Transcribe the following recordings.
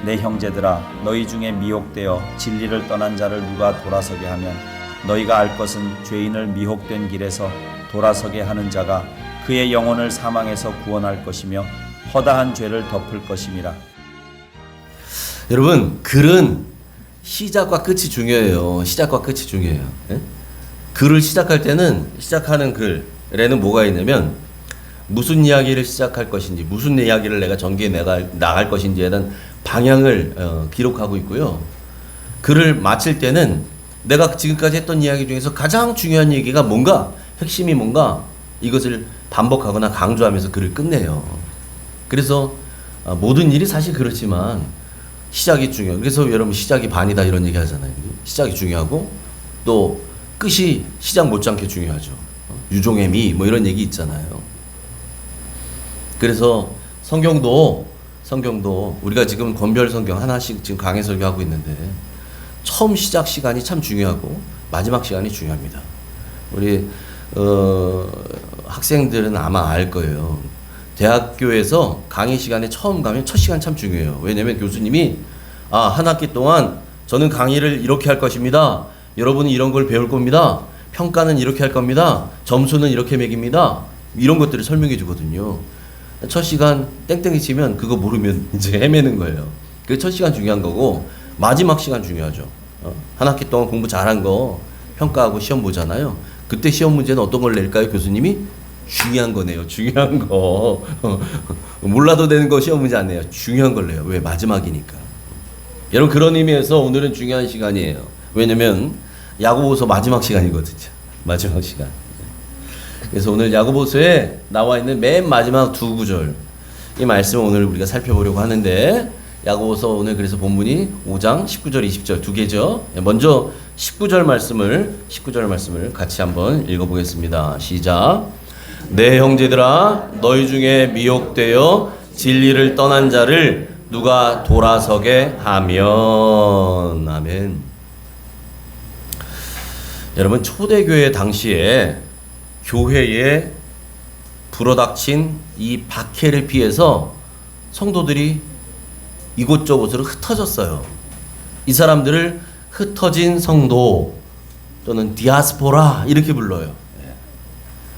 내 형제들아, 너희 중에 미혹되어 진리를 떠난 자를 누가 돌아서게 하면 너희가 알 것은 죄인을 미혹된 길에서 돌아서게 하는 자가 그의 영혼을 사망에서 구원할 것이며 허다한 죄를 덮을 것임이라. 여러분, 글은 시작과 끝이 중요해요. 시작과 끝이 중요해요. 예? 글을 시작할 때는 시작하는 글에는 뭐가 있냐면 무슨 이야기를 시작할 것인지, 무슨 이야기를 내가 전개해 나갈 것인지에 대한 방향을 기록하고 있고요. 글을 마칠 때는 내가 지금까지 했던 이야기 중에서 가장 중요한 얘기가 뭔가, 핵심이 뭔가, 이것을 반복하거나 강조하면서 글을 끝내요. 그래서 모든 일이 사실 그렇지만 시작이 중요해요. 그래서 여러분, 시작이 반이다 이런 얘기 하잖아요. 시작이 중요하고 또 끝이 시작 못지않게 중요하죠. 유종의 미 뭐 이런 얘기 있잖아요. 그래서 성경도 우리가 지금 권별 성경 하나씩 지금 강해 설교하고 있는데 처음 시작 시간이 참 중요하고 마지막 시간이 중요합니다. 우리 학생들은 아마 알 거예요. 대학교에서 강의 시간에 처음 가면 첫 시간 참 중요해요. 왜냐면 교수님이 한 학기 동안 저는 강의를 이렇게 할 것입니다. 여러분은 이런 걸 배울 겁니다. 평가는 이렇게 할 겁니다. 점수는 이렇게 매깁니다. 이런 것들을 설명해 주거든요. 첫 시간 땡땡이 치면 그거 모르면 이제 헤매는 거예요. 그 첫 시간 중요한 거고 마지막 시간 중요하죠. 한 학기 동안 공부 잘한 거 평가하고 시험 보잖아요. 그때 시험 문제는 어떤 걸 낼까요? 교수님이 중요한 거네요. 중요한 거. 몰라도 되는 거 시험 문제 안 내요. 중요한 걸 내요. 왜? 마지막이니까. 여러분, 그런 의미에서 오늘은 중요한 시간이에요. 왜냐면 야고보서 마지막 시간이거든요. 마지막 시간. 그래서 오늘 야고보서에 나와 있는 맨 마지막 두 구절, 이 말씀을 오늘 우리가 살펴보려고 하는데, 야고보서 오늘 그래서 본문이 5장 19절 20절 두 개죠. 먼저 19절 말씀을 같이 한번 읽어보겠습니다. 시작. 내 형제들아, 너희 중에 미혹되어 진리를 떠난 자를 누가 돌아서게 하면. 아멘. 여러분, 초대교회 당시에 교회에 불어닥친 이 박해를 피해서 성도들이 이곳저곳으로 흩어졌어요. 이 사람들을 흩어진 성도 또는 디아스포라 이렇게 불러요.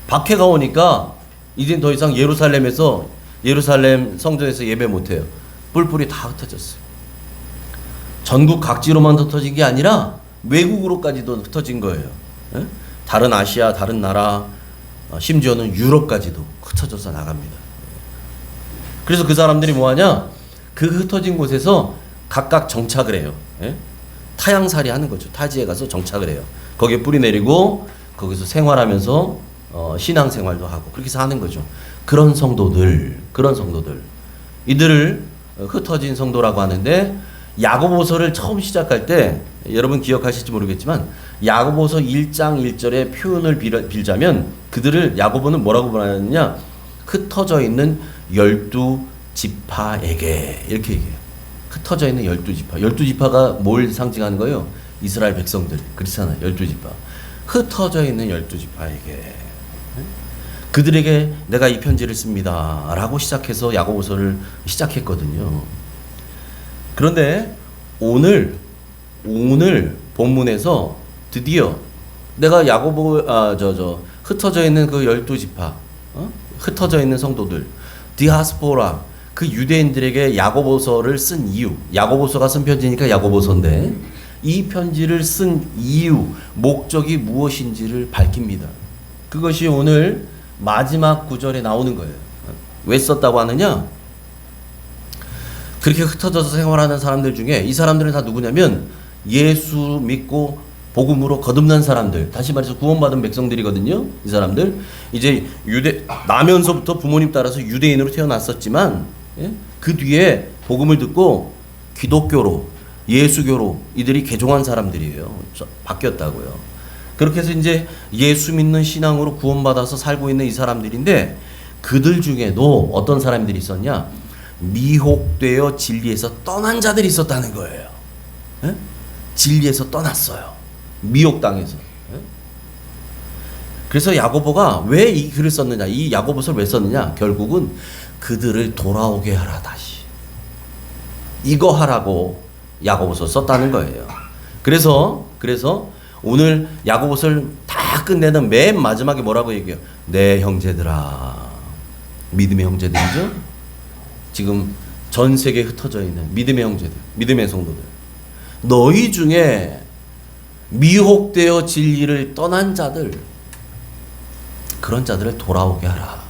박해가 오니까 이젠 더 이상 예루살렘 성전에서 예배 못해요. 뿔뿔이 다 흩어졌어요. 전국 각지로만 흩어진 게 아니라 외국으로까지도 흩어진 거예요. 다른 아시아, 다른 나라, 심지어는 유럽까지도 흩어져서 나갑니다. 그래서 그 사람들이 뭐하냐? 그 흩어진 곳에서 각각 정착을 해요. 타향살이 하는 거죠. 타지에 가서 정착을 해요. 거기에 뿌리 내리고 거기서 생활하면서 신앙생활도 하고 그렇게 해서 하는 거죠. 그런 성도들, 이들을 흩어진 성도라고 하는데, 야고보서를 처음 시작할 때 여러분 기억하실지 모르겠지만 야고보서 1장 1절의 표현을 빌자면 그들을 야고보는 뭐라고 말하느냐? 흩어져 있는 12지파에게 이렇게 얘기해요. 흩어져 있는 12지파. 12지파가 뭘 상징하는 거예요? 이스라엘 백성들. 그렇잖아요. 12지파. 흩어져 있는 12지파에게 그들에게 내가 이 편지를 씁니다 라고 시작해서 야고보서를 시작했거든요. 그런데 오늘 본문에서 드디어 내가 흩어져 있는 그 12지파, 흩어져 있는 성도들, 디아스포라, 그 유대인들에게 야고보서를 쓴 이유, 야고보서가 쓴 편지니까 야고보서인데 이 편지를 쓴 이유, 목적이 무엇인지를 밝힙니다. 그것이 오늘 마지막 구절에 나오는 거예요. 왜 썼다고 하느냐? 그렇게 흩어져서 생활하는 사람들 중에 이 사람들은 다 누구냐면 예수 믿고 복음으로 거듭난 사람들, 다시 말해서 구원받은 백성들이거든요. 이 사람들 이제 나면서부터 부모님 따라서 유대인으로 태어났었지만 그 뒤에 복음을 듣고 기독교로, 예수교로 이들이 개종한 사람들이에요. 바뀌었다고요. 그렇게 해서 이제 예수 믿는 신앙으로 구원받아서 살고 있는 이 사람들인데, 그들 중에도 어떤 사람들이 있었냐? 미혹되어 진리에서 떠난 자들이 있었다는 거예요. 진리에서 떠났어요. 미혹당해서. 그래서 야고보가 왜 이 글을 썼느냐, 이 야고보서를 왜 썼느냐, 결국은 그들을 돌아오게 하라. 다시 이거 하라고 야고보서 썼다는 거예요. 그래서 오늘 야고보서를 다 끝내는 맨 마지막에 뭐라고 얘기해요? 내 형제들아. 믿음의 형제들이죠? 지금 전 세계에 흩어져 있는 믿음의 형제들, 믿음의 성도들. 너희 중에 미혹되어 진리를 떠난 자들, 그런 자들을 돌아오게 하라.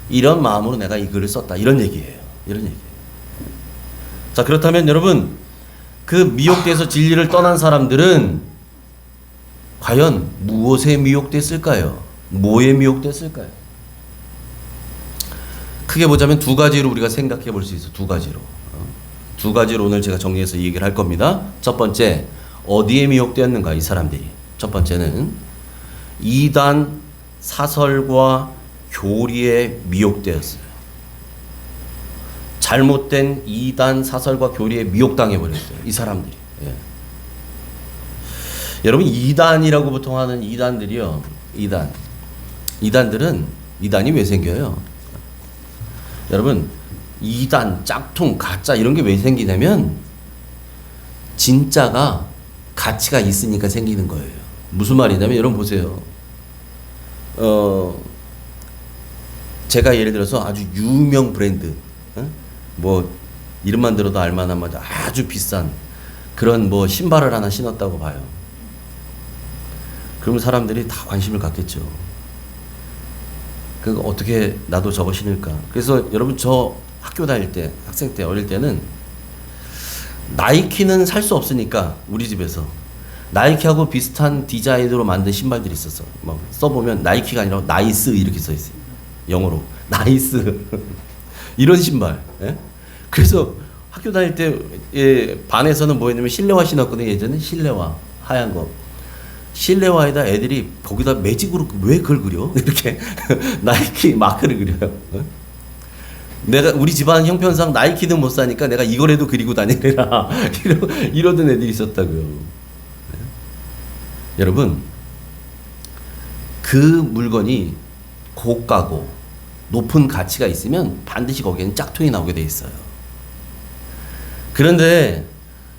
이런 마음으로 내가 이 글을 썼다. 이런 얘기예요. 이런 얘기예요. 자, 그렇다면 여러분, 그 미혹돼서 진리를 떠난 사람들은 과연 무엇에 미혹됐을까요? 뭐에 미혹됐을까요? 크게 보자면 두 가지로 우리가 생각해 볼 수 있어. 두 가지로. 두 가지로 오늘 제가 정리해서 얘기를 할 겁니다. 첫 번째, 어디에 미혹되었는가 이 사람들이. 첫 번째는 이단 사설과 교리에 미혹되었어요. 잘못된 이단 사설과 교리에 미혹당해 버렸어요. 이 사람들이. 예. 여러분, 이단이라고 보통 하는 이단들이요. 이단이 왜 생겨요? 여러분, 이단, 짝퉁, 가짜 이런 게 왜 생기냐면 진짜가 가치가 있으니까 생기는 거예요. 무슨 말이냐면 여러분 보세요. 제가 예를 들어서 아주 유명 브랜드, 뭐 이름만 들어도 알만한 아주 비싼 그런 뭐 신발을 하나 신었다고 봐요. 그러면 사람들이 다 관심을 갖겠죠. 그 어떻게 나도 저거 신을까? 그래서 여러분, 저 학교 다닐 때, 학생 때, 어릴 때는 나이키는 살 수 없으니까 우리 집에서 나이키하고 비슷한 디자인으로 만든 신발들이 있었어. 막 써보면 나이키가 아니라 나이스 이렇게 써 있어요. 영어로 나이스. 이런 신발. 예? 그래서 학교 다닐 때 반에서는 뭐 했냐면 실내화 신었거든요. 예전에 실내화 하얀 거. 실내화에다 애들이 거기다 매직으로 왜 그걸 그려? 이렇게 나이키 마크를 그려요. 어? 내가 우리 집안 형편상 나이키는 못 사니까 내가 이거라도 그리고 다니라 이러던 애들이 있었다고요. 네? 여러분, 그 물건이 고가고 높은 가치가 있으면 반드시 거기에는 짝퉁이 나오게 돼 있어요. 그런데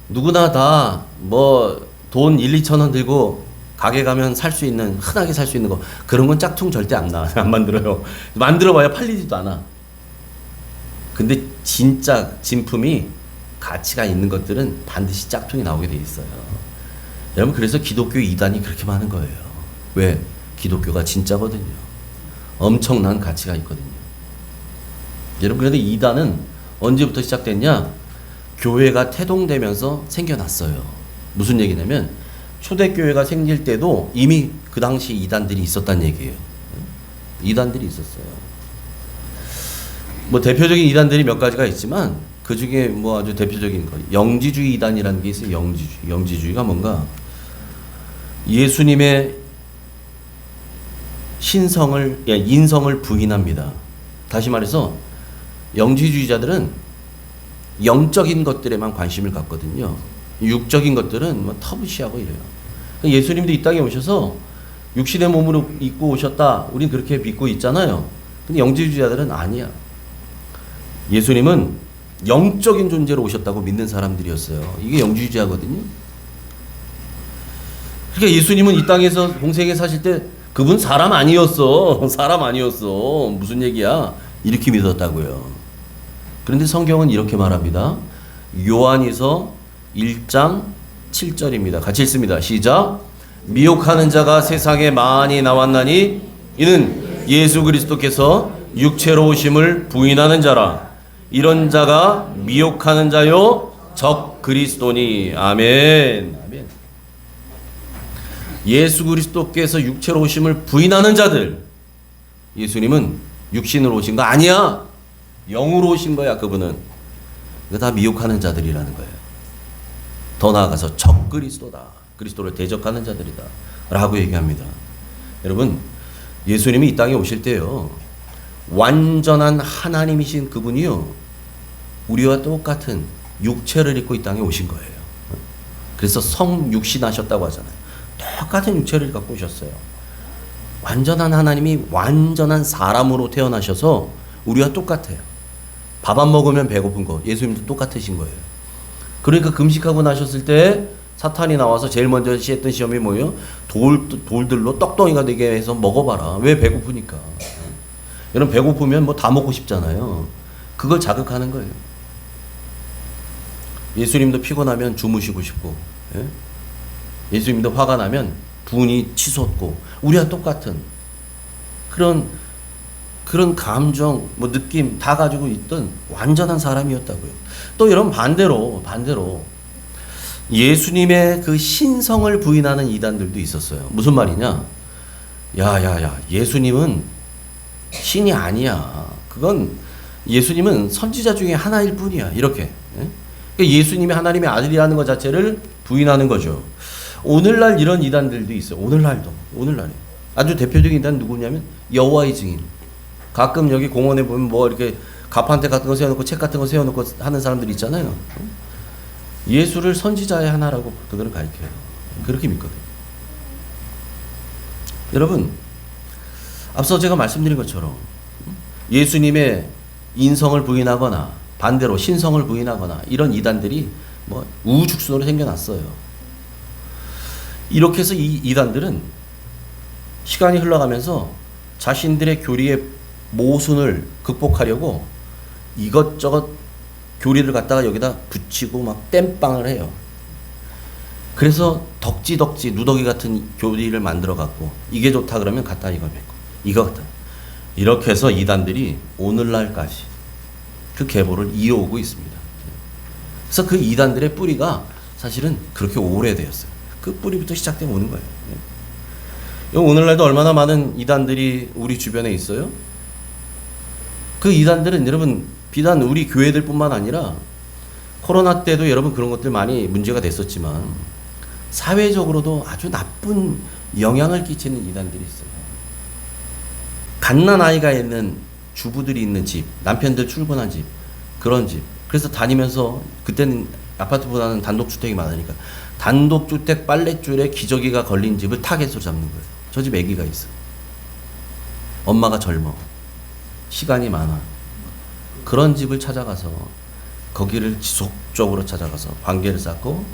누구나 다 뭐 돈 1, 2천 원 들고 가게 가면 살 수 있는, 흔하게 살 수 있는 거, 그런 건 짝퉁 절대 안 만들어요. 만들어봐야 팔리지도 않아. 근데 진짜 진품이 가치가 있는 것들은 반드시 짝퉁이 나오게 돼 있어요. 여러분, 그래서 기독교 이단이 그렇게 많은 거예요. 왜? 기독교가 진짜거든요. 엄청난 가치가 있거든요. 여러분, 그런데 이단은 언제부터 시작됐냐? 교회가 태동되면서 생겨났어요. 무슨 얘기냐면 초대교회가 생길 때도 이미 그 당시 이단들이 있었단 얘기예요. 이단들이 있었어요. 뭐 대표적인 이단들이 몇 가지가 있지만 그 중에 뭐 아주 대표적인 거, 영지주의 이단이라는 게 있어요. 영지주의. 영지주의가 뭔가 예수님의 인성을 부인합니다. 다시 말해서 영지주의자들은 영적인 것들에만 관심을 갖거든요. 육적인 것들은 뭐 터부시하고 이래요. 예수님도 이 땅에 오셔서 육신의 몸으로 입고 오셨다. 우린 그렇게 믿고 있잖아요. 근데 영지주의자들은 아니야. 예수님은 영적인 존재로 오셨다고 믿는 사람들이었어요. 이게 영지주의자거든요. 그러니까 예수님은 이 땅에서 공생에 사실 때 그분 사람 아니었어. 사람 아니었어. 무슨 얘기야? 이렇게 믿었다고요. 그런데 성경은 이렇게 말합니다. 요한이서 1장 7절입니다. 같이 읽습니다. 시작. 미혹하는 자가 세상에 많이 나왔나니 이는 예수 그리스도께서 육체로 오심을 부인하는 자라. 이런 자가 미혹하는 자요 적 그리스도니. 아멘. 아멘. 예수 그리스도께서 육체로 오심을 부인하는 자들. 예수님은 육신으로 오신 거 아니야. 영으로 오신 거야. 그분은. 이거 다 미혹하는 자들이라는 거예요. 더 나아가서 적 그리스도다. 그리스도를 대적하는 자들이다. 라고 얘기합니다. 여러분, 예수님이 이 땅에 오실 때요, 완전한 하나님이신 그분이요, 우리와 똑같은 육체를 입고 이 땅에 오신 거예요. 그래서 성육신하셨다고 하잖아요. 똑같은 육체를 갖고 오셨어요. 완전한 하나님이 완전한 사람으로 태어나셔서 우리와 똑같아요. 밥 안 먹으면 배고픈 거 예수님도 똑같으신 거예요. 그러니까 금식하고 나셨을 때 사탄이 나와서 제일 먼저 했던 시험이 뭐예요? 돌들로 떡덩이가 되게 해서 먹어봐라. 왜? 배고프니까. 여러분 배고프면 뭐 다 먹고 싶잖아요. 그걸 자극하는 거예요. 예수님도 피곤하면 주무시고 싶고, 예? 예수님도 화가 나면 분이 치솟고, 우리와 똑같은 그런 감정, 뭐 느낌 다 가지고 있던 완전한 사람이었다고요. 또 이런 반대로 예수님의 그 신성을 부인하는 이단들도 있었어요. 무슨 말이냐? 야, 예수님은 신이 아니야. 그건 예수님은 선지자 중에 하나일 뿐이야. 이렇게. 그러니까 예수님이 하나님의 아들이라는 것 자체를 부인하는 거죠. 오늘날 이런 이단들도 있어요. 오늘날에 아주 대표적인 이단 누구냐면 여호와의 증인. 가끔 여기 공원에 보면 뭐 이렇게 가판대 같은 거 세워놓고 책 같은 거 세워놓고 하는 사람들 있잖아요. 예수를 선지자의 하나라고 그들은 가르쳐요. 그렇게 믿거든요. 여러분, 앞서 제가 말씀드린 것처럼 예수님의 인성을 부인하거나 반대로 신성을 부인하거나 이런 이단들이 뭐 우후죽순으로 생겨났어요. 이렇게 해서 이 이단들은 시간이 흘러가면서 자신들의 교리의 모순을 극복하려고 이것저것 교리를 갖다가 여기다 붙이고 막 땜빵을 해요. 그래서 덕지 누더기 같은 교리를 만들어 갖고 이게 좋다 그러면 갖다 이걸 맺고 이거 갖다 이렇게 해서 이단들이 오늘날까지 그 계보를 이어오고 있습니다. 그래서 그 이단들의 뿌리가 사실은 그렇게 오래되었어요. 그 뿌리부터 시작되면 오는 거예요. 오늘날도 얼마나 많은 이단들이 우리 주변에 있어요? 그 이단들은 여러분 비단 우리 교회들 뿐만 아니라 코로나 때도 여러분 그런 것들 많이 문제가 됐었지만 사회적으로도 아주 나쁜 영향을 끼치는 이단들이 있어요. 갓난 아이가 있는 주부들이 있는 집, 남편들 출근한 집, 그런 집. 그래서 다니면서 그때는 아파트보다는 단독주택이 많으니까 단독주택 빨랫줄에 기저귀가 걸린 집을 타겟으로 잡는 거예요. 저 집 아기가 있어. 엄마가 젊어. 시간이 많아. 그런 집을 찾아가서 거기를 지속적으로 찾아가서 관계를 쌓고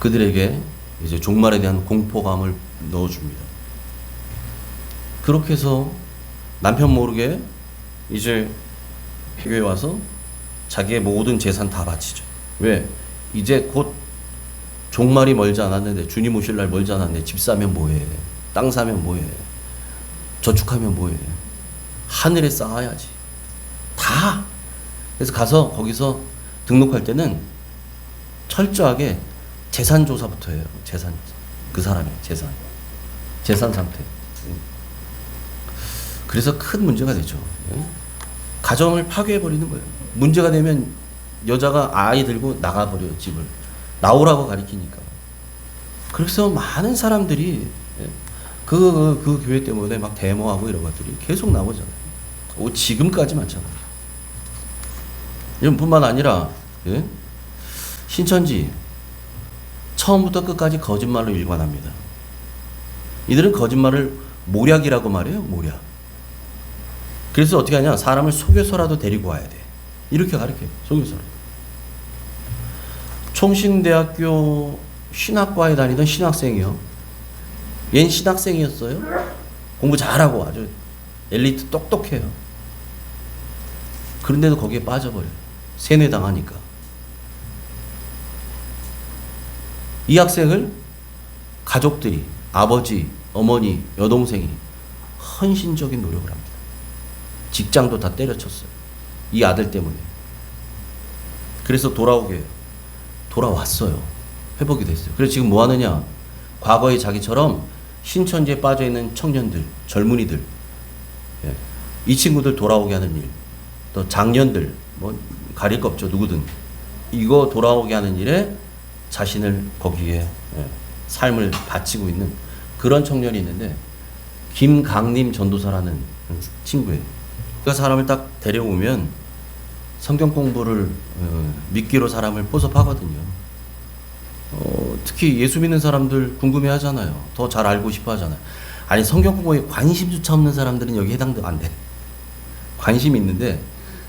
그들에게 이제 종말에 대한 공포감을 넣어줍니다. 그렇게 해서 남편 모르게 이제 교회에 와서 자기의 모든 재산 다 바치죠. 왜? 이제 곧 종말이 멀지 않았는데 주님 오실 날 멀지 않았는데 집 사면 뭐해? 땅 사면 뭐해? 저축하면 뭐해? 하늘에 쌓아야지. 다. 그래서 가서 거기서 등록할 때는 철저하게 재산 조사부터 해요. 재산. 그 사람의 재산. 재산 상태. 그래서 큰 문제가 되죠. 가정을 파괴해버리는 거예요. 문제가 되면 여자가 아이 들고 나가버려요. 집을. 나오라고 가리키니까. 그래서 많은 사람들이 그 교회 때문에 막 데모하고 이런 것들이 계속 나오잖아요. 지금까지 많잖아요. 이런 뿐만 아니라 신천지 처음부터 끝까지 거짓말로 일관합니다. 이들은 거짓말을 모략이라고 말해요. 모략. 그래서 어떻게 하냐? 사람을 속여서라도 데리고 와야 돼. 이렇게 가르쳐요. 속여서라도. 총신대학교 신학과에 다니던 신학생이요. 얜 신학생이었어요. 공부 잘하고 아주 엘리트 똑똑해요. 그런데도 거기에 빠져버려요. 세뇌당하니까. 이 학생을 가족들이, 아버지, 어머니, 여동생이 헌신적인 노력을 합니다. 직장도 다 때려쳤어요. 이 아들 때문에. 그래서 돌아오게 해요. 돌아왔어요. 회복이 됐어요. 그래서 지금 뭐 하느냐? 과거의 자기처럼 신천지에 빠져있는 청년들, 젊은이들, 이 친구들 돌아오게 하는 일, 또 장년들, 뭐 가릴 거 없죠. 누구든. 이거 돌아오게 하는 일에 자신을 거기에 삶을 바치고 있는 그런 청년이 있는데 김강림 전도사라는 친구예요. 그 사람을 딱 데려오면 성경 공부를 믿기로 사람을 포섭하거든요. 특히 예수 믿는 사람들 궁금해 하잖아요. 더 잘 알고 싶어 하잖아요. 아니 성경 공부에 관심조차 없는 사람들은 여기 해당도 안 돼. 관심이 있는데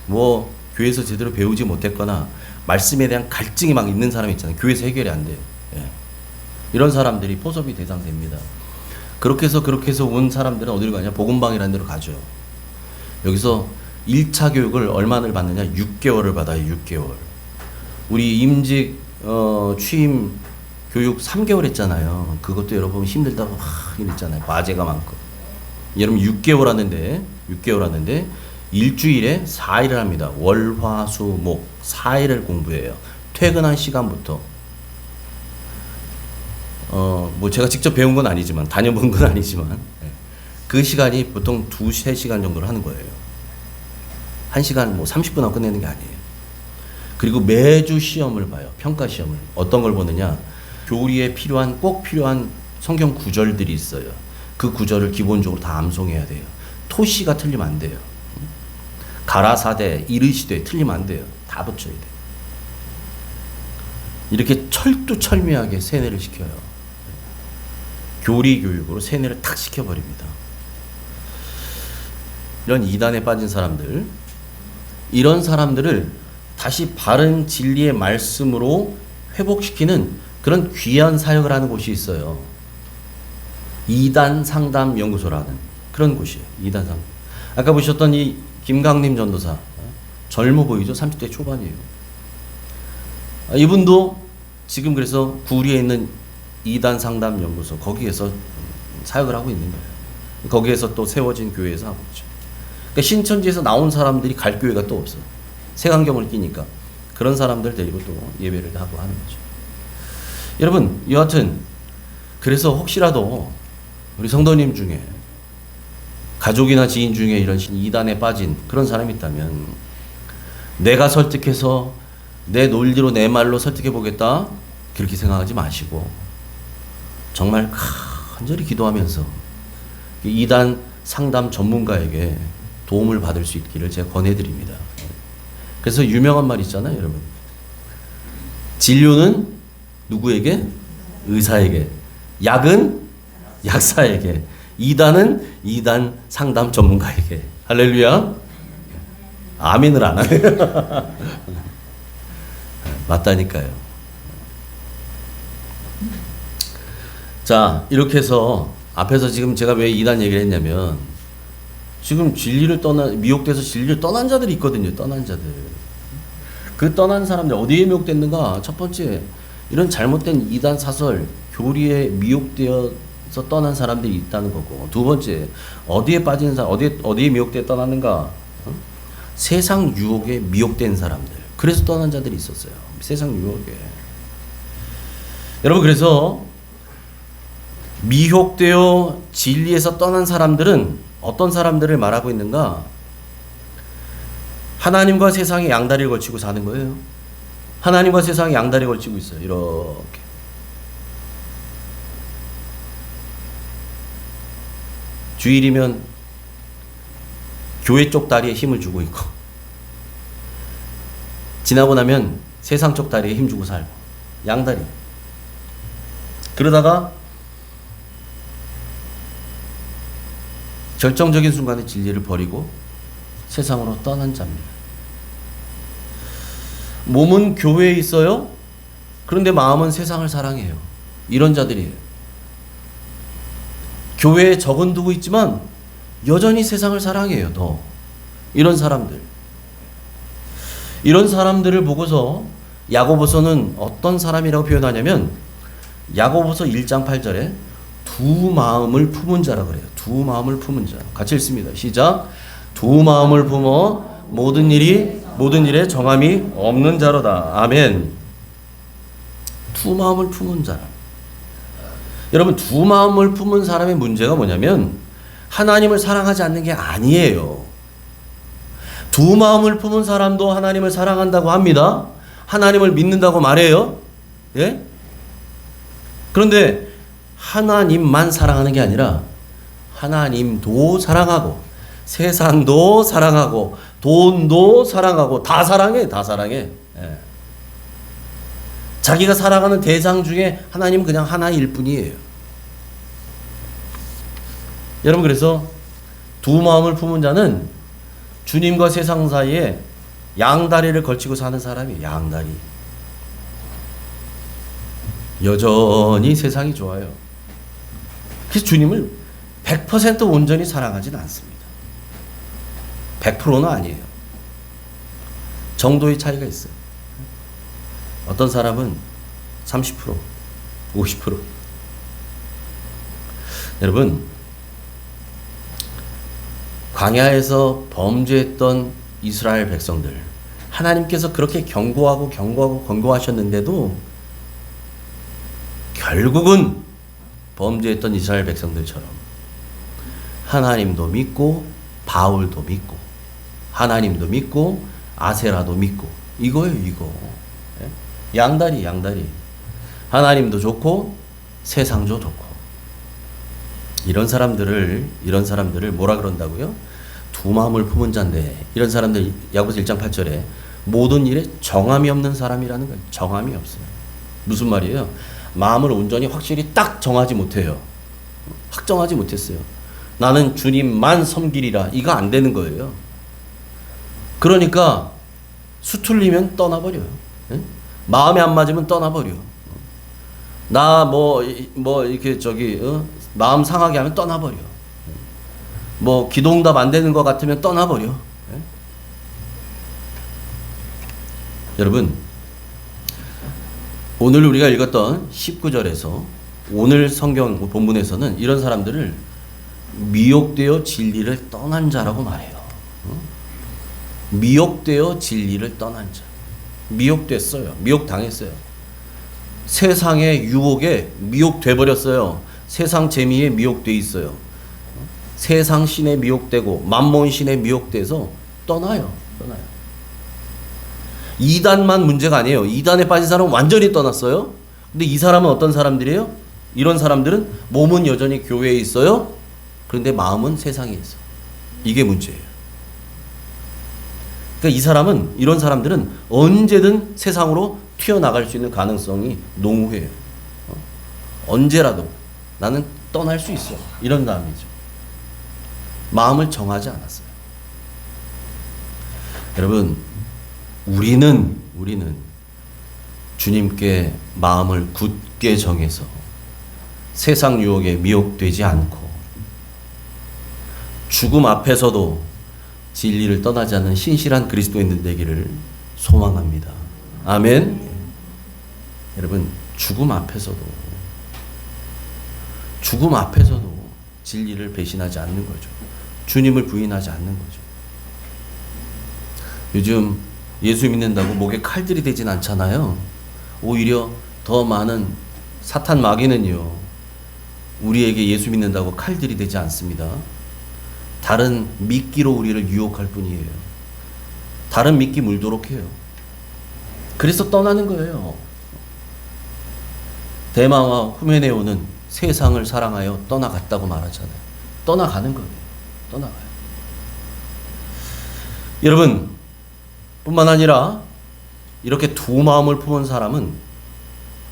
뭐 교회에서 제대로 배우지 못했거나 말씀에 대한 갈증이 막 있는 사람이 있잖아요. 교회에서 해결이 안 돼요. 예. 이런 사람들이 포섭이 대상됩니다. 그렇게 해서 온 사람들은 어디로 가냐? 복음방이라는 데로 가죠. 여기서 1차 교육을 얼마나 받느냐? 6개월을 받아요. 6개월. 우리 임직 취임 교육 3개월 했잖아요. 그것도 여러분 힘들다고 이랬잖아요. 과제가 많고. 여러분 6개월 하는데 일주일에 4일을 합니다. 월, 화, 수, 목 4일을 공부해요. 퇴근한 시간부터 뭐 제가 직접 배운 건 아니지만 다녀본 건 아니지만 그 시간이 보통 2-3시간 정도를 하는 거예요. 1시간 뭐 30분 하고 끝내는 게 아니에요. 그리고 매주 시험을 봐요. 평가 시험을. 어떤 걸 보느냐? 교리에 꼭 필요한 성경 구절들이 있어요. 그 구절을 기본적으로 다 암송해야 돼요. 토시가 틀리면 안 돼요. 가라사대, 이르시되 틀리면 안 돼요. 다 붙여야 돼요. 이렇게 철두철미하게 세뇌를 시켜요. 교리 교육으로 세뇌를 탁 시켜버립니다. 이런 이단에 빠진 사람들, 이런 사람들을 다시 바른 진리의 말씀으로 회복시키는 그런 귀한 사역을 하는 곳이 있어요. 이단 상담 연구소라는 그런 곳이에요. 이단 상담. 아까 보셨던 이 김강림 전도사, 젊어 보이죠? 30대 초반이에요. 이분도 지금 그래서 구리에 있는 이단 상담 연구소 거기에서 사역을 하고 있는 거예요. 거기에서 또 세워진 교회에서 하고 있죠. 그러니까 신천지에서 나온 사람들이 갈 교회가 또 없어. 색안경을 끼니까 그런 사람들 데리고 또 예배를 하고 하는 거죠. 여러분, 여하튼 그래서 혹시라도 우리 성도님 중에 가족이나 지인 중에 이런 이단에 빠진 그런 사람이 있다면 내가 설득해서 내 논리로 내 말로 설득해 보겠다 그렇게 생각하지 마시고 정말 간절히 기도하면서 이단 상담 전문가에게 도움을 받을 수 있기를 제가 권해드립니다. 그래서 유명한 말 있잖아요, 여러분. 진료는 누구에게? 의사에게. 약은 약사에게. 이단은 이단 상담 전문가에게. 할렐루야. 아멘을 안 하네요. 맞다니까요. 자, 이렇게 해서 앞에서 지금 제가 왜 이단 얘기를 했냐면 지금 미혹돼서 진리를 떠난 자들이 있거든요. 떠난 자들. 그 떠난 사람들 어디에 미혹됐는가? 첫 번째, 이런 잘못된 이단 사설, 교리에 미혹되어서 떠난 사람들이 있다는 거고. 두 번째, 어디에 빠진 사람, 어디에 미혹되어 떠났는가? 세상 유혹에 미혹된 사람들. 그래서 떠난 자들이 있었어요. 세상 유혹에. 여러분, 그래서 미혹되어 진리에서 떠난 사람들은 어떤 사람들을 말하고 있는가? 하나님과 세상에 양다리를 걸치고 사는 거예요. 하나님과 세상에 양다리 걸치고 있어요. 이렇게. 주일이면 교회 쪽 다리에 힘을 주고 있고 지나고 나면 세상 쪽 다리에 힘 주고 살고 양다리. 그러다가 결정적인 순간에 진리를 버리고 세상으로 떠난 자입니다. 몸은 교회에 있어요. 그런데 마음은 세상을 사랑해요. 이런 자들이에요. 교회에 적은 두고 있지만 여전히 세상을 사랑해요. 더. 이런 사람들. 이런 사람들을 보고서 야고보서는 어떤 사람이라고 표현하냐면 야고보서 1장 8절에 두 마음을 품은 자라고 그래요. 두 마음을 품은 자. 같이 읽습니다. 시작. 두 마음을 품어 모든 일에 정함이 없는 자로다. 아멘. 두 마음을 품은 자라. 여러분, 두 마음을 품은 사람의 문제가 뭐냐면 하나님을 사랑하지 않는 게 아니에요. 두 마음을 품은 사람도 하나님을 사랑한다고 합니다. 하나님을 믿는다고 말해요. 예? 그런데 하나님만 사랑하는 게 아니라 하나님도 사랑하고 세상도 사랑하고 돈도 사랑하고 다 사랑해. 다 사랑해. 예. 자기가 사랑하는 대상 중에 하나님은 그냥 하나일 뿐이에요. 여러분, 그래서 두 마음을 품은 자는 주님과 세상 사이에 양다리를 걸치고 사는 사람이 양다리. 여전히 세상이 좋아요. 그래서 주님을 100% 온전히 사랑하지는 않습니다. 100%는 아니에요. 정도의 차이가 있어요. 어떤 사람은 30%, 50%. 여러분, 광야에서 범죄했던 이스라엘 백성들, 하나님께서 그렇게 경고하고 권고하셨는데도 결국은 범죄했던 이스라엘 백성들처럼 하나님도 믿고 바울도 믿고 하나님도 믿고 아세라도 믿고 이거예요, 이거. 양다리. 하나님도 좋고 세상도 좋고. 이런 사람들을 뭐라 그런다고요? 두 마음을 품은 자인데, 이런 사람들 야고보서 1장 8절에 모든 일에 정함이 없는 사람이라는 거예요. 정함이 없어요. 무슨 말이에요? 마음을 온전히 확실히 딱 정하지 못해요. 확정하지 못했어요. 나는 주님만 섬기리라. 이거 안 되는 거예요. 그러니까 수틀리면 떠나버려요. 예? 마음에 안 맞으면 떠나버려. 나 이렇게 마음 상하게 하면 떠나버려. 기도응답 안 되는 것 같으면 떠나버려. 예? 여러분, 오늘 우리가 읽었던 19절에서 오늘 성경 본문에서는 이런 사람들을 미혹되어 진리를 떠난 자라고 말해요. 미혹되어 진리를 떠난 자. 미혹됐어요. 미혹당했어요. 세상의 유혹에 미혹돼 버렸어요. 세상 재미에 미혹돼 있어요. 세상 신에 미혹되고 만몬 신에 미혹돼서 떠나요. 이단만 문제가 아니에요. 이단에 빠진 사람은 완전히 떠났어요. 근데 이 사람은 어떤 사람들이에요? 이런 사람들은 몸은 여전히 교회에 있어요. 그런데 마음은 세상에 있어. 이게 문제예요. 그러니까 이런 사람들은 언제든 세상으로 튀어나갈 수 있는 가능성이 농후해요. 언제라도 나는 떠날 수 있어. 이런 마음이죠. 마음을 정하지 않았어요. 여러분, 우리는 주님께 마음을 굳게 정해서 세상 유혹에 미혹되지 않고 죽음 앞에서도 진리를 떠나지 않는 신실한 그리스도인들 되기를 소망합니다. 아멘. 여러분, 죽음 앞에서도 진리를 배신하지 않는 거죠. 주님을 부인하지 않는 거죠. 요즘 예수 믿는다고 목에 칼들이 되진 않잖아요. 오히려 더 많은 사탄 마귀는요, 우리에게 예수 믿는다고 칼들이 되지 않습니다. 다른 미끼로 우리를 유혹할 뿐이에요. 다른 미끼 물도록 해요. 그래서 떠나는 거예요. 데마와 후메네오는 세상을 사랑하여 떠나갔다고 말하잖아요. 떠나가는 거예요. 떠나가요. 여러분, 뿐만 아니라 이렇게 두 마음을 품은 사람은,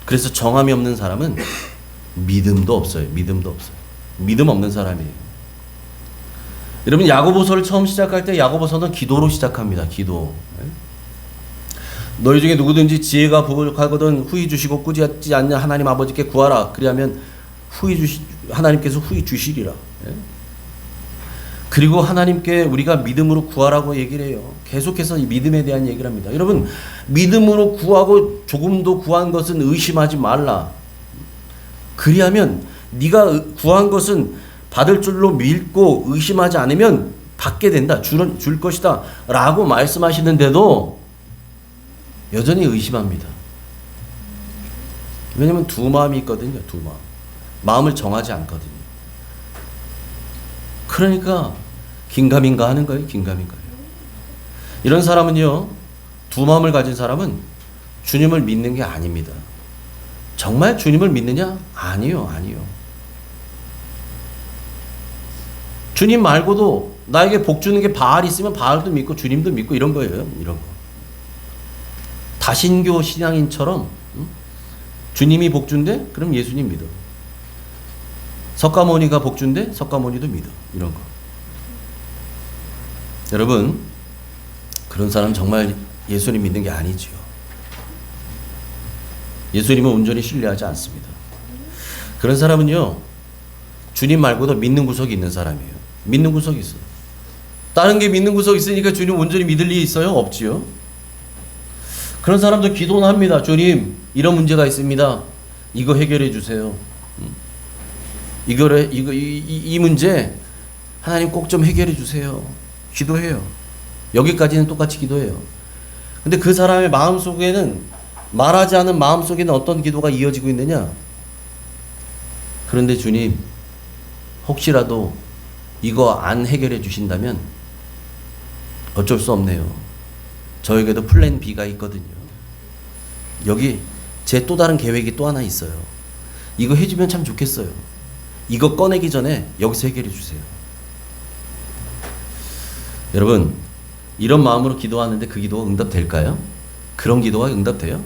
그래서 정함이 없는 사람은 믿음도 없어요. 믿음 없는 사람이에요. 여러분, 야고보서를 처음 시작할 때 야고보서는 기도로 시작합니다. 기도. 너희 중에 누구든지 지혜가 부족하거든 후히 주시고 꾸짖지 않는 하나님 아버지께 구하라. 그리하면 하나님께서 후히 주시리라. 그리고 하나님께 우리가 믿음으로 구하라고 얘기를 해요. 계속해서 이 믿음에 대한 얘기를 합니다. 여러분, 믿음으로 구하고 조금도 구한 것은 의심하지 말라. 그리하면 네가 구한 것은 받을 줄로 믿고 의심하지 않으면 받게 된다. 줄 것이다. 라고 말씀하시는데도 여전히 의심합니다. 왜냐면 두 마음이 있거든요. 두 마음. 마음을 정하지 않거든요. 그러니까 긴가민가 하는 거예요. 이런 사람은요, 두 마음을 가진 사람은 주님을 믿는 게 아닙니다. 정말 주님을 믿느냐? 아니요. 주님 말고도 나에게 복 주는 게 바알 있으면 바알도 믿고 주님도 믿고 이런 거예요. 이런 거. 다신교 신앙인처럼 주님이 복 준대? 그럼 예수님 믿어. 석가모니가 복 준대? 석가모니도 믿어. 이런 거. 여러분, 그런 사람 정말 예수님 믿는 게 아니지요. 예수님은 온전히 신뢰하지 않습니다. 그런 사람은요, 주님 말고도 믿는 구석이 있는 사람이에요. 믿는 구석이 있어요. 다른 게 믿는 구석이 있으니까 주님 온전히 믿을 일이 있어요? 없지요. 그런 사람도 기도는 합니다. 주님, 이런 문제가 있습니다. 이거 해결해 주세요. 이 문제 하나님 꼭 좀 해결해 주세요. 기도해요. 여기까지는 똑같이 기도해요. 근데 그 사람의 마음속에는, 말하지 않은 마음속에는 어떤 기도가 이어지고 있느냐? 그런데 주님, 혹시라도 이거 안 해결해 주신다면 어쩔 수 없네요. 저에게도 플랜 B가 있거든요. 여기 제 또 다른 계획이 또 하나 있어요. 이거 해주면 참 좋겠어요. 이거 꺼내기 전에 여기서 해결해 주세요. 여러분, 이런 마음으로 기도하는데 그 기도가 응답될까요? 그런 기도가 응답돼요?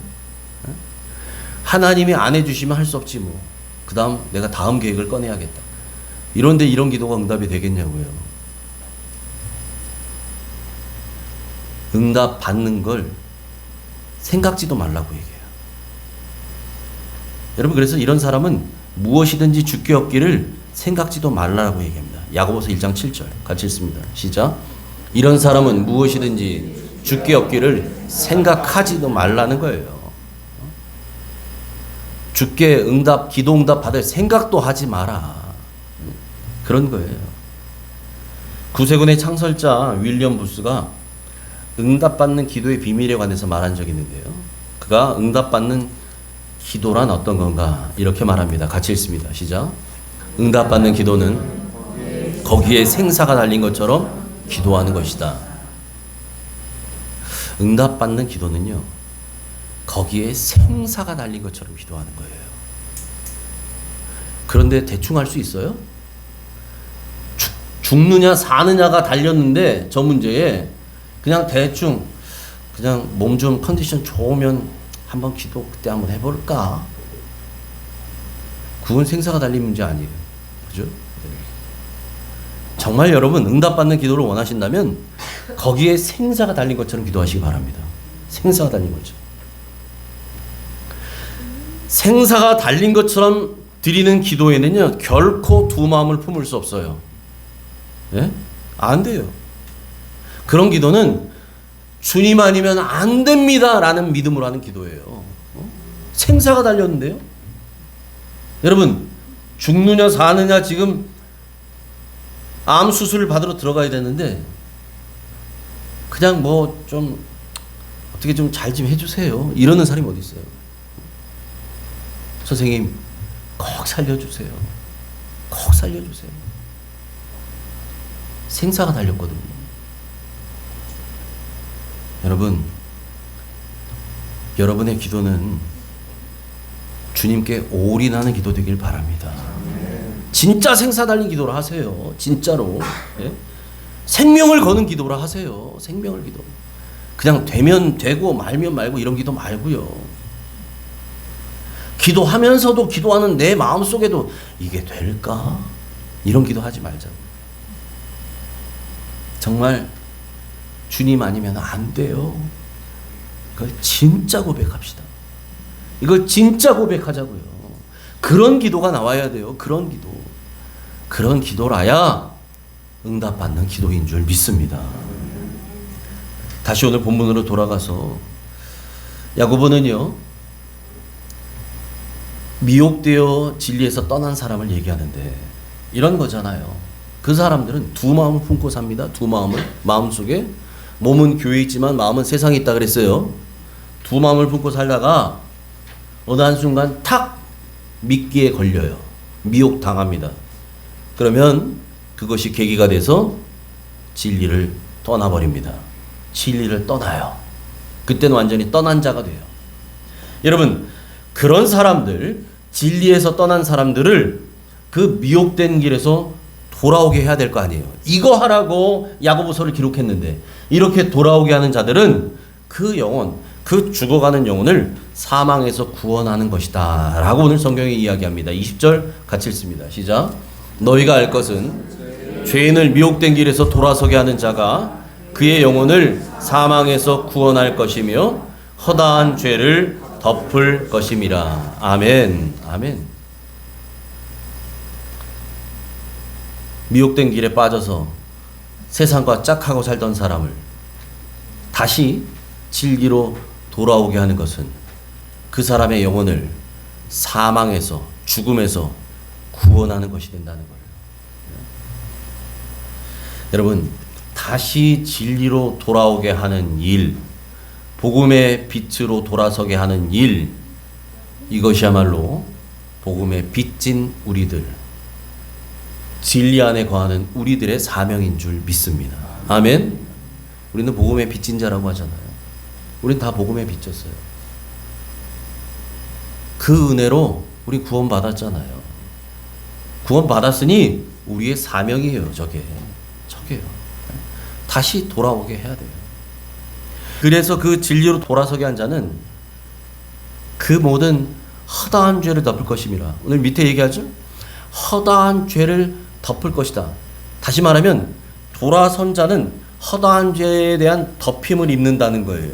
하나님이 안 해주시면 할 수 없지 뭐. 그 다음 내가 다음 계획을 꺼내야겠다. 이런데 이런 기도가 응답이 되겠냐고요. 응답 받는 걸 생각지도 말라고 얘기해요. 여러분, 그래서 이런 사람은 무엇이든지 주께 얻기를 생각지도 말라고 얘기합니다. 야고보서 1장 7절 같이 읽습니다. 시작. 이런 사람은 무엇이든지 주께 얻기를 생각하지도 말라는 거예요. 주께 응답, 기도 응답 받을 생각도 하지 마라. 그런 거예요. 구세군의 창설자 윌리엄 부스가 응답받는 기도의 비밀에 관해서 말한 적이 있는데요. 그가 응답받는 기도란 어떤 건가 이렇게 말합니다. 같이 읽습니다. 시작. 응답받는 기도는 거기에 생사가 달린 것처럼 기도하는 것이다. 응답받는 기도는요, 거기에 생사가 달린 것처럼 기도하는 거예요. 그런데 대충 할 수 있어요? 죽느냐 사느냐가 달렸는데 저 문제에 그냥 대충 그냥 몸 좀 컨디션 좋으면 한번 기도 그때 한번 해볼까? 그건 생사가 달린 문제 아니에요. 그죠? 정말 여러분 응답받는 기도를 원하신다면 거기에 생사가 달린 것처럼 기도하시기 바랍니다. 생사가 달린 것처럼. 생사가 달린 것처럼 드리는 기도에는요, 결코 두 마음을 품을 수 없어요. 예? 안 돼요. 그런 기도는 주님 아니면 안 됩니다 라는 믿음으로 하는 기도예요. 생사가 달렸는데요. 여러분, 죽느냐 사느냐 지금 암 수술을 받으러 들어가야 되는데 그냥 뭐 좀 어떻게 좀 잘 좀 해주세요 이러는 사람이 어디 있어요? 선생님 꼭 살려주세요. 꼭 살려주세요. 생사가 달렸거든요. 여러분, 여러분의 기도는 주님께 올인하는 기도 되길 바랍니다. 진짜 생사 달린 기도를 하세요. 진짜로. 예? 생명을 거는 기도를 하세요. 생명을 기도. 그냥 되면 되고 말면 말고 이런 기도 말고요. 기도하면서도 기도하는 내 마음속에도 이게 될까? 이런 기도 하지 말자고. 정말 주님 아니면 안 돼요. 이걸 진짜 고백합시다. 이걸 진짜 고백하자고요. 그런 기도가 나와야 돼요. 그런 기도. 그런 기도라야 응답받는 기도인 줄 믿습니다. 다시 오늘 본문으로 돌아가서 야고보는요, 미혹되어 진리에서 떠난 사람을 얘기하는데 이런 거잖아요. 그 사람들은 두 마음을 품고 삽니다. 두 마음을. 마음속에 몸은 교회에 있지만 마음은 세상에 있다 그랬어요. 두 마음을 품고 살다가 어느 한순간 탁 미끼에 걸려요. 미혹당합니다. 그러면 그것이 계기가 돼서 진리를 떠나버립니다. 진리를 떠나요. 그때는 완전히 떠난 자가 돼요. 여러분, 그런 사람들, 진리에서 떠난 사람들을 그 미혹된 길에서 돌아오게 해야 될 거 아니에요. 이거 하라고 야고보서를 기록했는데 이렇게 돌아오게 하는 자들은 그 영혼, 그 죽어가는 영혼을 사망에서 구원하는 것이다 라고 오늘 성경이 이야기합니다. 20절 같이 읽습니다. 시작. 너희가 알 것은 죄인을 미혹된 길에서 돌아서게 하는 자가 그의 영혼을 사망에서 구원할 것이며 허다한 죄를 덮을 것임이라. 아멘. 아멘. 미혹된 길에 빠져서 세상과 짝하고 살던 사람을 다시 진리로 돌아오게 하는 것은 그 사람의 영혼을 사망에서, 죽음에서 구원하는 것이 된다는 거예요. 여러분, 다시 진리로 돌아오게 하는 일, 복음의 빛으로 돌아서게 하는 일, 이것이야말로 복음의 빚진 우리들, 진리 안에 거하는 우리들의 사명인 줄 믿습니다. 아멘. 우리는 복음의 빚진 자라고 하잖아요. 우린 다 복음에 빚졌어요. 그 은혜로 우리 구원 받았잖아요. 구원 받았으니 우리의 사명이에요. 저게요. 다시 돌아오게 해야 돼요. 그래서 그 진리로 돌아서게 한 자는 그 모든 허다한 죄를 덮을 것임이라. 오늘 밑에 얘기하죠. 허다한 죄를 덮을 것이다. 다시 말하면 돌아선 자는 허다한 죄에 대한 덮임을 입는다는 거예요.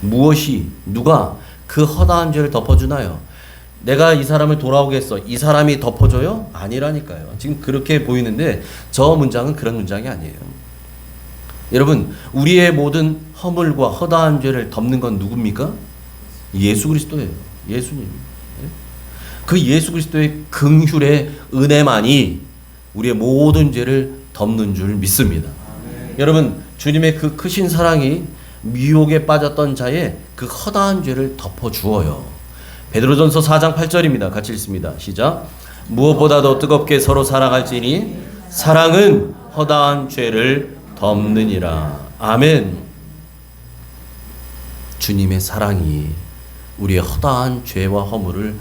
무엇이, 누가 그 허다한 죄를 덮어주나요? 내가 이 사람을 돌아오게 했어. 이 사람이 덮어줘요? 아니라니까요. 지금 그렇게 보이는데 저 문장은 그런 문장이 아니에요. 여러분, 우리의 모든 허물과 허다한 죄를 덮는 건 누굽니까? 예수 그리스도예요. 예수님. 그 예수 그리스도의 긍휼의 은혜만이 우리의 모든 죄를 덮는 줄 믿습니다. 여러분, 주님의 그 크신 사랑이 미혹에 빠졌던 자의 그 허다한 죄를 덮어주어요. 베드로전서 4장 8절입니다. 같이 읽습니다. 시작. 무엇보다도 뜨겁게 서로 사랑할지니 사랑은 허다한 죄를 덮느니라. 아멘. 주님의 사랑이 우리의 허다한 죄와 허물을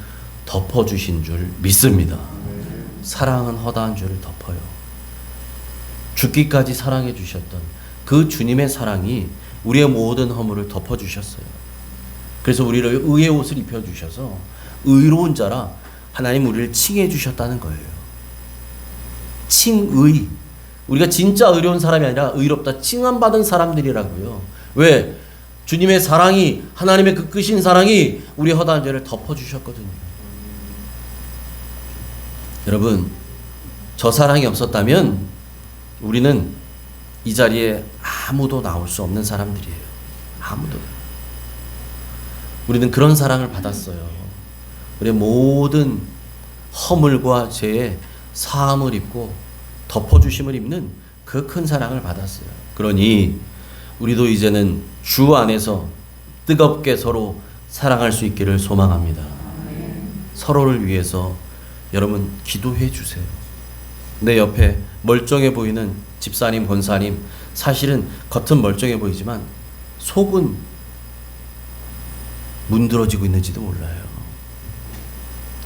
덮어주신 줄 믿습니다. 사랑은 허다한 죄를 덮어요. 죽기까지 사랑해 주셨던 그 주님의 사랑이 우리의 모든 허물을 덮어주셨어요. 그래서 우리를 의의 옷을 입혀주셔서 의로운 자라 하나님 우리를 칭해 주셨다는 거예요. 칭의. 우리가 진짜 의로운 사람이 아니라 의롭다 칭함받은 사람들이라고요. 왜? 주님의 사랑이, 하나님의 그 크신 사랑이 우리의 허다한 죄를 덮어주셨거든요. 여러분, 저 사랑이 없었다면 우리는 이 자리에 아무도 나올 수 없는 사람들이에요. 아무도. 우리는 그런 사랑을 받았어요. 우리의 모든 허물과 죄에 사함을 입고 덮어주심을 입는 그 큰 사랑을 받았어요. 그러니 우리도 이제는 주 안에서 뜨겁게 서로 사랑할 수 있기를 소망합니다. 서로를 위해서 여러분 기도해 주세요. 내 옆에 멀쩡해 보이는 집사님, 권사님, 사실은 겉은 멀쩡해 보이지만 속은 문드러지고 있는지도 몰라요.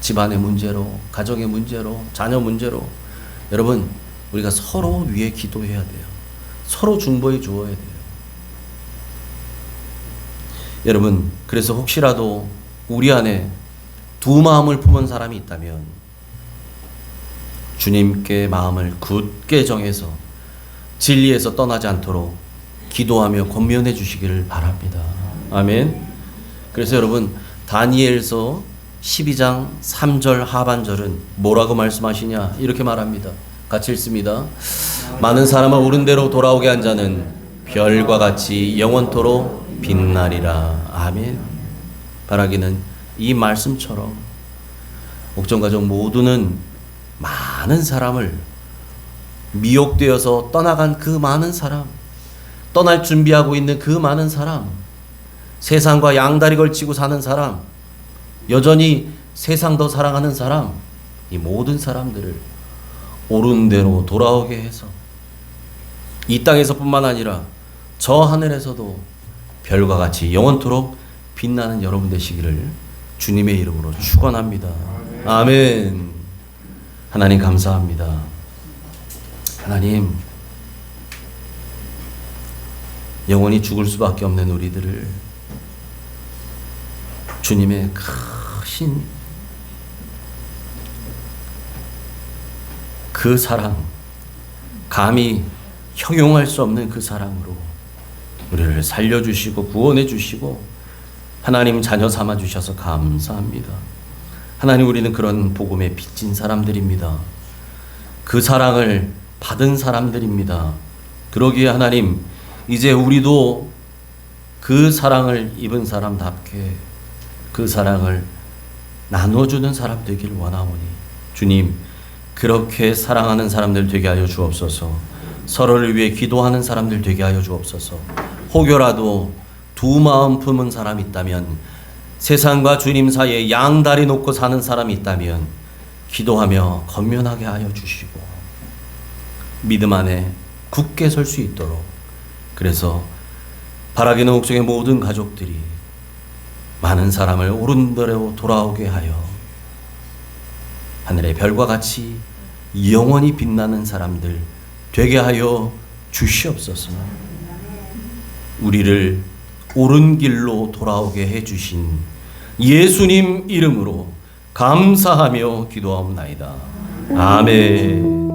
집안의 문제로, 가정의 문제로, 자녀 문제로. 여러분, 우리가 서로 위해 기도해야 돼요. 서로 중보해 주어야 돼요. 여러분, 그래서 혹시라도 우리 안에 두 마음을 품은 사람이 있다면 주님께 마음을 굳게 정해서 진리에서 떠나지 않도록 기도하며 권면해 주시기를 바랍니다. 아멘. 그래서 여러분, 다니엘서 12장 3절 하반절은 뭐라고 말씀하시냐? 이렇게 말합니다. 같이 읽습니다. 많은 사람을 옳은 대로 돌아오게 한 자는 별과 같이 영원토록 빛나리라. 아멘. 바라기는 이 말씀처럼 옥정가족 모두는 많은 사람을 미혹되어서 떠나간 그 많은 사람, 떠날 준비하고 있는 그 많은 사람, 세상과 양다리 걸치고 사는 사람, 여전히 세상 더 사랑하는 사람, 이 모든 사람들을 옳은 대로 돌아오게 해서 이 땅에서뿐만 아니라 저 하늘에서도 별과 같이 영원토록 빛나는 여러분 되시기를 주님의 이름으로 축원합니다. 아멘. 하나님 감사합니다. 하나님, 영원히 죽을 수밖에 없는 우리들을 주님의 크신 그 사랑, 감히 형용할 수 없는 그 사랑으로 우리를 살려주시고 구원해 주시고 하나님 자녀 삼아 주셔서 감사합니다. 하나님, 우리는 그런 복음에 빚진 사람들입니다. 그 사랑을 받은 사람들입니다. 그러기에 하나님, 이제 우리도 그 사랑을 입은 사람답게 그 사랑을 나눠주는 사람 되길 원하오니 주님, 그렇게 사랑하는 사람들 되게 하여 주옵소서. 서로를 위해 기도하는 사람들 되게 하여 주옵소서. 혹여라도 두 마음 품은 사람이 있다면, 세상과 주님 사이에 양다리 놓고 사는 사람이 있다면 기도하며 건면하게 하여 주시고 믿음 안에 굳게 설 수 있도록, 그래서 바라기는 옥중의 모든 가족들이 많은 사람을 옳은 대로 돌아오게 하여 하늘의 별과 같이 영원히 빛나는 사람들 되게 하여 주시옵소서. 우리를 옳은 길로 돌아오게 해주신 예수님 이름으로 감사하며 기도하옵나이다. 아멘.